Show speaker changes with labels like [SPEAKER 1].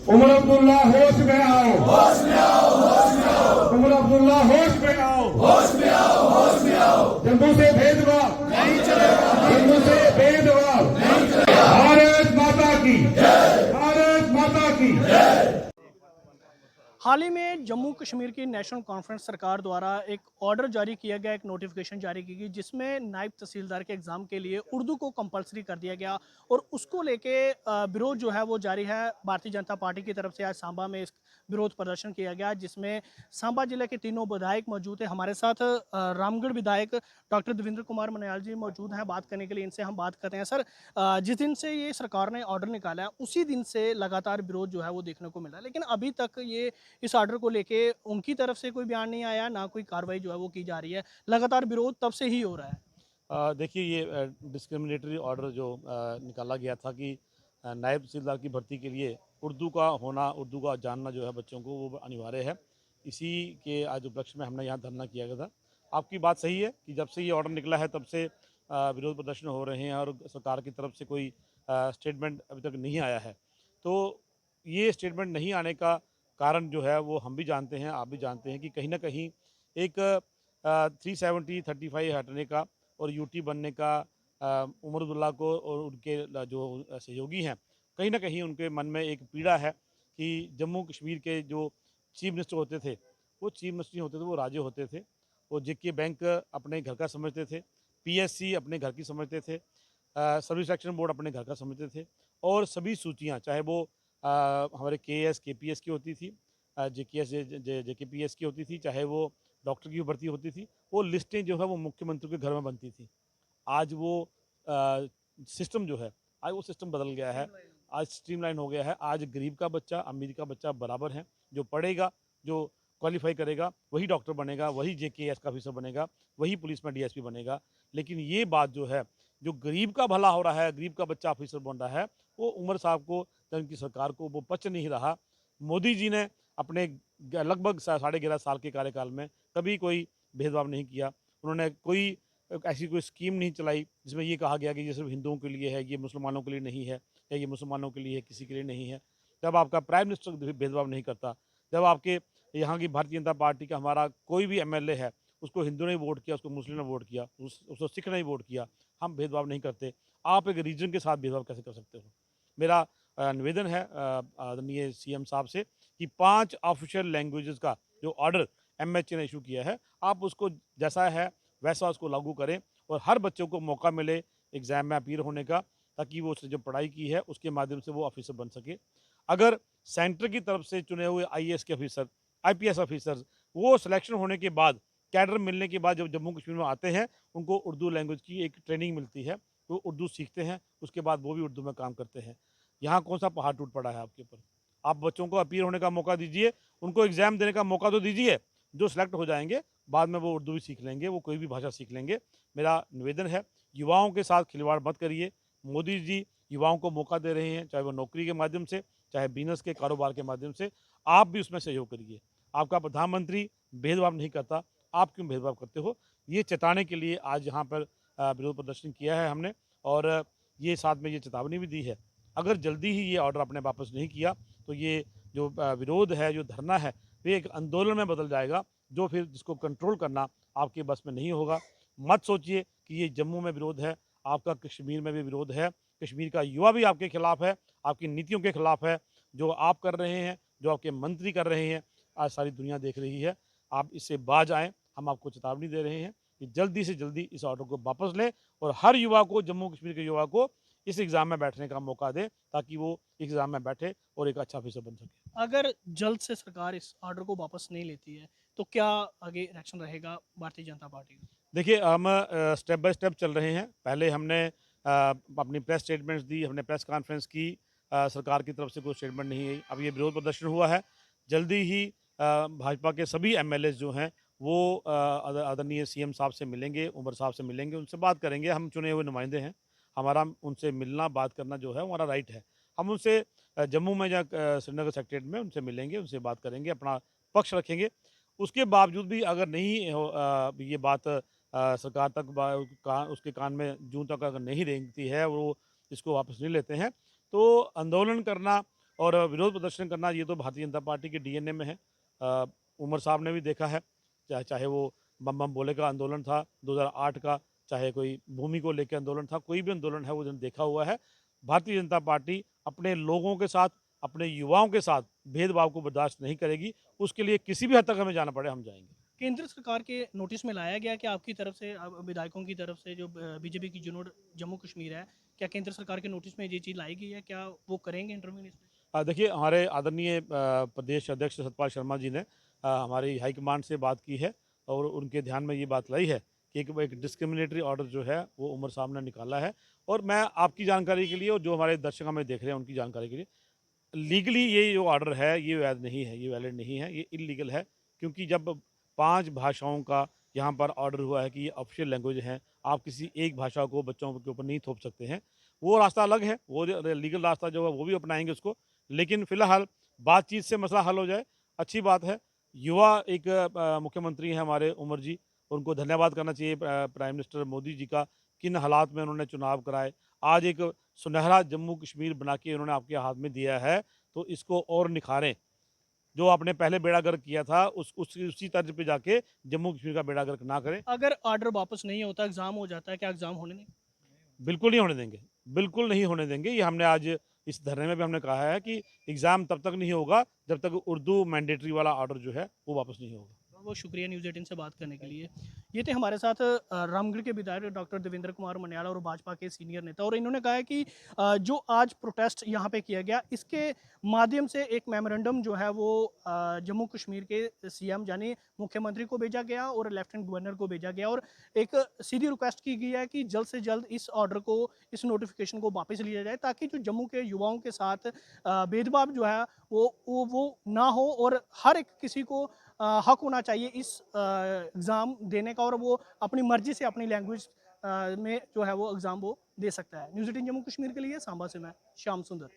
[SPEAKER 1] उमर अब्दुल्ला होश में आओ, होश में आओ, होश में आओ। उमर अब्दुल्ला होश में आओ, होश में आओ, होश में आओ। जम्मू से भेदभाव नहीं चलेगा, जम्मू से भेदभाव नहीं चलेगा। भारत माता की जय, भारत माता की जय।
[SPEAKER 2] हाल ही में जम्मू कश्मीर की नेशनल कॉन्फ्रेंस सरकार द्वारा एक ऑर्डर जारी किया गया, एक नोटिफिकेशन जारी की गई जिसमें नायब तहसीलदार के एग्ज़ाम के लिए उर्दू को कंपलसरी कर दिया गया और उसको लेके विरोध जो है वो जारी है। भारतीय जनता पार्टी की तरफ से आज सांबा में इस विरोध प्रदर्शन किया गया जिसमें सांबा जिले के तीनों विधायक मौजूद हैं। हमारे साथ रामगढ़ विधायक डॉक्टर देवेंद्र कुमार मन्याल जी मौजूद हैं बात करने के लिए। इनसे हम बात कर रहे हैं। सर, जिस दिन से ये सरकार ने ऑर्डर निकाला है उसी दिन से लगातार विरोध जो है वो देखने को मिला है, लेकिन अभी तक ये इस ऑर्डर को लेके उनकी तरफ से कोई बयान नहीं आया, ना कोई कार्रवाई जो है वो की जा रही है। लगातार विरोध तब से ही हो रहा है।
[SPEAKER 3] देखिए, ये डिस्क्रिमिनेटरी ऑर्डर जो निकाला गया था कि नायब तहसीलदार की भर्ती के लिए उर्दू का होना, उर्दू का जानना जो है बच्चों को वो अनिवार्य है। इसी के आज उपलक्ष्य में हमने यहाँ धरना किया गया था। आपकी बात सही है कि जब से ये ऑर्डर निकला है तब से विरोध प्रदर्शन हो रहे हैं और सरकार की तरफ से कोई स्टेटमेंट अभी तक नहीं आया है। तो ये स्टेटमेंट नहीं आने का कारण जो है वो हम भी जानते हैं, आप भी जानते हैं कि कहीं ना कहीं एक 370-35 हटने का और यूटी बनने का उमर अब्दुल्ला को और उनके जो सहयोगी हैं, कहीं ना कहीं उनके मन में एक पीड़ा है कि जम्मू कश्मीर के जो चीफ मिनिस्टर होते थे वो चीफ मिनिस्टर नहीं होते थे, वो राजे होते थे। वो जेके बैंक अपने घर का समझते थे, पीएससी अपने घर की समझते थे, सर्विस सिलेक्शन बोर्ड अपने घर का समझते थे। और सभी सूचियाँ चाहे वो हमारे केएस केपीएस की होती थी, जेकेएस जेकेपीएस की होती थी, चाहे वो डॉक्टर की भर्ती होती थी, वो लिस्टें जो है वो मुख्यमंत्री के घर में बनती थी। आज वो सिस्टम जो है, आज वो सिस्टम बदल गया है, आज स्ट्रीमलाइन हो गया है। आज गरीब का बच्चा अमीर का बच्चा बराबर है। जो पढ़ेगा, जो क्वालिफाई करेगा वही डॉक्टर बनेगा, वही जेकेएस का ऑफिसर बनेगा, वही पुलिस में डीएसपी बनेगा। लेकिन ये बात जो है, जो गरीब का भला हो रहा है, गरीब का बच्चा ऑफिसर बन रहा है, वो उमर साहब को, उनकी सरकार को वो पच नहीं रहा। मोदी जी ने अपने लगभग 11.5 साल के कार्यकाल में कभी कोई भेदभाव नहीं किया। उन्होंने कोई ऐसी कोई स्कीम नहीं चलाई जिसमें ये कहा गया कि ये सिर्फ हिंदुओं के लिए है, ये मुसलमानों के लिए नहीं है, या ये मुसलमानों के लिए है, किसी के लिए नहीं है। जब आपका प्राइम मिनिस्टर भेदभाव नहीं करता, जब आपके यहाँ की भारतीय जनता पार्टी का हमारा कोई भी एमएलए है, उसको हिंदू ने वोट किया, उसको मुस्लिम ने वोट किया, उसको सिख ने वोट किया, हम भेदभाव नहीं करते। आप एक रीजन के साथ भेदभाव कैसे कर सकते हो? मेरा निवेदन है आदरणीय सीएम साहब से कि 5 ऑफिशियल लैंग्वेजेस का जो ऑर्डर एमएचए ने इशू किया है, आप उसको जैसा है वैसा उसको लागू करें और हर बच्चों को मौका मिले एग्ज़ाम में अपीयर होने का, ताकि वो उसने जो पढ़ाई की है उसके माध्यम से वो ऑफिसर बन सके। अगर सेंटर की तरफ से चुने हुए आईएएस के ऑफिसर, आईपीएस ऑफिसर्स, वो सिलेक्शन होने के बाद, कैडर मिलने के बाद जब जम्मू कश्मीर में आते हैं, उनको उर्दू लैंग्वेज की एक ट्रेनिंग मिलती है, वो उर्दू सीखते हैं, उसके बाद वो भी उर्दू में काम करते हैं। यहाँ कौन सा पहाड़ टूट पड़ा है आपके ऊपर? आप बच्चों को अपीयर होने का मौका दीजिए, उनको एग्ज़ाम देने का मौका तो दीजिए। जो सिलेक्ट हो जाएंगे बाद में वो उर्दू भी सीख लेंगे, वो कोई भी भाषा सीख लेंगे। मेरा निवेदन है, युवाओं के साथ खिलवाड़ मत करिए। मोदी जी युवाओं को मौका दे रहे हैं, चाहे वो नौकरी के माध्यम से, चाहे बिजनेस के कारोबार के माध्यम से। आप भी उसमें सहयोग करिए। आपका प्रधानमंत्री भेदभाव नहीं करता, आप क्यों भेदभाव करते हो? ये चेताने के लिए आज यहाँ पर विरोध प्रदर्शन किया है हमने, और ये साथ में ये चेतावनी भी दी है, अगर जल्दी ही ये ऑर्डर आपने वापस नहीं किया तो ये जो विरोध है, जो धरना है, वो एक आंदोलन में बदल जाएगा, जो फिर जिसको कंट्रोल करना आपके बस में नहीं होगा। मत सोचिए कि ये जम्मू में विरोध है, आपका कश्मीर में भी विरोध है। कश्मीर का युवा भी आपके खिलाफ है, आपकी नीतियों के खिलाफ है। जो आप कर रहे हैं, जो आपके मंत्री कर रहे हैं, आज सारी दुनिया देख रही है। आप इससे बाज आएँ, हम आपको चेतावनी दे रहे हैं कि जल्दी से जल्दी इस ऑर्डर को वापस लें और हर युवा को, जम्मू कश्मीर के युवा को इस एग्ज़ाम में बैठने का मौका दें, ताकि वो एग्ज़ाम में बैठे और एक अच्छा ऑफिसर बन सके।
[SPEAKER 2] अगर जल्द से सरकार इस ऑर्डर को वापस नहीं लेती है तो क्या आगे एक्शन रहेगा भारतीय जनता पार्टी का?
[SPEAKER 3] देखिए, हम स्टेप बाय स्टेप चल रहे हैं। पहले हमने अपनी प्रेस स्टेटमेंट्स दी, हमने प्रेस कॉन्फ्रेंस की, सरकार की तरफ से कोई स्टेटमेंट नहीं आई। अब ये विरोध प्रदर्शन हुआ है। जल्दी ही भाजपा के सभी एमएलए जो हैं वो आदरणीय सीएम साहब से मिलेंगे, उमर साहब से मिलेंगे, उनसे बात करेंगे। हम चुने हुए नुमाइंदे हैं, हमारा उनसे मिलना, बात करना जो है हमारा राइट है। हम उनसे जम्मू में या श्रीनगर सेक्रेटेरिएट में उनसे मिलेंगे, उनसे बात करेंगे, अपना पक्ष रखेंगे। उसके बावजूद भी अगर नहीं ये बात सरकार तक उसके कान में जूं तक अगर नहीं रेंगती है, वो इसको वापस नहीं लेते हैं, तो आंदोलन करना और विरोध प्रदर्शन करना ये तो भारतीय जनता पार्टी के डीएनए में है। उमर साहब ने भी देखा है, चाहे वो बम बम बोले का आंदोलन था 2008 का, चाहे कोई भूमि को लेकर आंदोलन था, कोई भी आंदोलन है वो देखा हुआ है। भारतीय जनता पार्टी अपने लोगों के साथ, अपने युवाओं के साथ भेदभाव को बर्दाश्त नहीं करेगी। उसके लिए किसी भी हद तक हमें जाना पड़े, हम जाएंगे।
[SPEAKER 2] केंद्र सरकार के नोटिस में लाया गया कि आपकी तरफ से, विधायकों की तरफ से, जो बीजेपी की जुनून जम्मू कश्मीर है, क्या केंद्र सरकार के नोटिस में ये चीज़ लाई गई है? क्या वो करेंगे इंटरव्यू इसमें?
[SPEAKER 3] देखिए, हमारे आदरणीय प्रदेश अध्यक्ष सतपाल शर्मा जी ने हमारी हाईकमान से बात की है और उनके ध्यान में ये बात लाई है कि एक डिस्क्रिमिनेटरी ऑर्डर जो है वो उमर साहब ने निकाला है। और मैं आपकी जानकारी के लिए और जो हमारे दर्शक हमें देख रहे हैं उनकी जानकारी के लिए, लीगली ये जो ऑर्डर है ये वैध नहीं है, ये वैलिड नहीं है, ये इलीगल है। क्योंकि जब 5 भाषाओं का यहाँ पर ऑर्डर हुआ है कि ये ऑफिशियल लैंग्वेज है, आप किसी एक भाषा को बच्चों के ऊपर नहीं थोप सकते हैं। वो रास्ता अलग है, वो लीगल रास्ता जो है वो भी अपनाएंगे उसको। लेकिन फिलहाल बातचीत से मसला हल हो जाए, अच्छी बात है। युवा एक मुख्यमंत्री हैं हमारे उमर जी, उनको धन्यवाद करना चाहिए प्राइम मिनिस्टर मोदी जी का, किन हालात में उन्होंने चुनाव कराए। आज एक सुनहरा जम्मू कश्मीर बना के उन्होंने आपके हाथ में दिया है, तो इसको और निखारें। जो आपने पहले बेड़ा गर्क किया था उसी तर्ज पे जाके जम्मू कश्मीर का बेड़ा गर्क ना करें।
[SPEAKER 2] अगर ऑर्डर वापस नहीं होता, एग्जाम हो जाता है, क्या एग्जाम होने नहीं?
[SPEAKER 3] बिल्कुल नहीं होने देंगे, बिल्कुल नहीं होने देंगे। ये हमने आज इस धरने में भी हमने कहा है कि एग्ज़ाम तब तक नहीं होगा जब तक उर्दू मैंडेटरी वाला ऑर्डर जो है वो वापस नहीं होगा।
[SPEAKER 2] बहुत शुक्रिया न्यूज़ 18 से बात करने के लिए। ये थे हमारे साथ रामगढ़ के विधायक डॉक्टर देवेंद्र कुमार मनियाला और भाजपा के सीनियर नेता, और इन्होंने कहा है कि जो आज प्रोटेस्ट यहाँ पे किया गया, इसके माध्यम से एक मेमोरेंडम जो है वो जम्मू कश्मीर के सीएम यानी मुख्यमंत्री को भेजा गया और लेफ्टिनेंट गवर्नर को भेजा गया, और एक सीधी रिक्वेस्ट की गई है कि जल्द से जल्द इस ऑर्डर को, इस नोटिफिकेशन को वापस लिया जाए, ताकि जो जम्मू के युवाओं के साथ भेदभाव जो है वो ना हो, और हर एक किसी को हक होना चाहिए इस एग्ज़ाम देने का, और वो अपनी मर्जी से अपनी लैंग्वेज में जो है वो एग्ज़ाम वो दे सकता है। न्यूज़ 18 जम्मू कश्मीर के लिए सांबा से मैं श्याम सुंदर।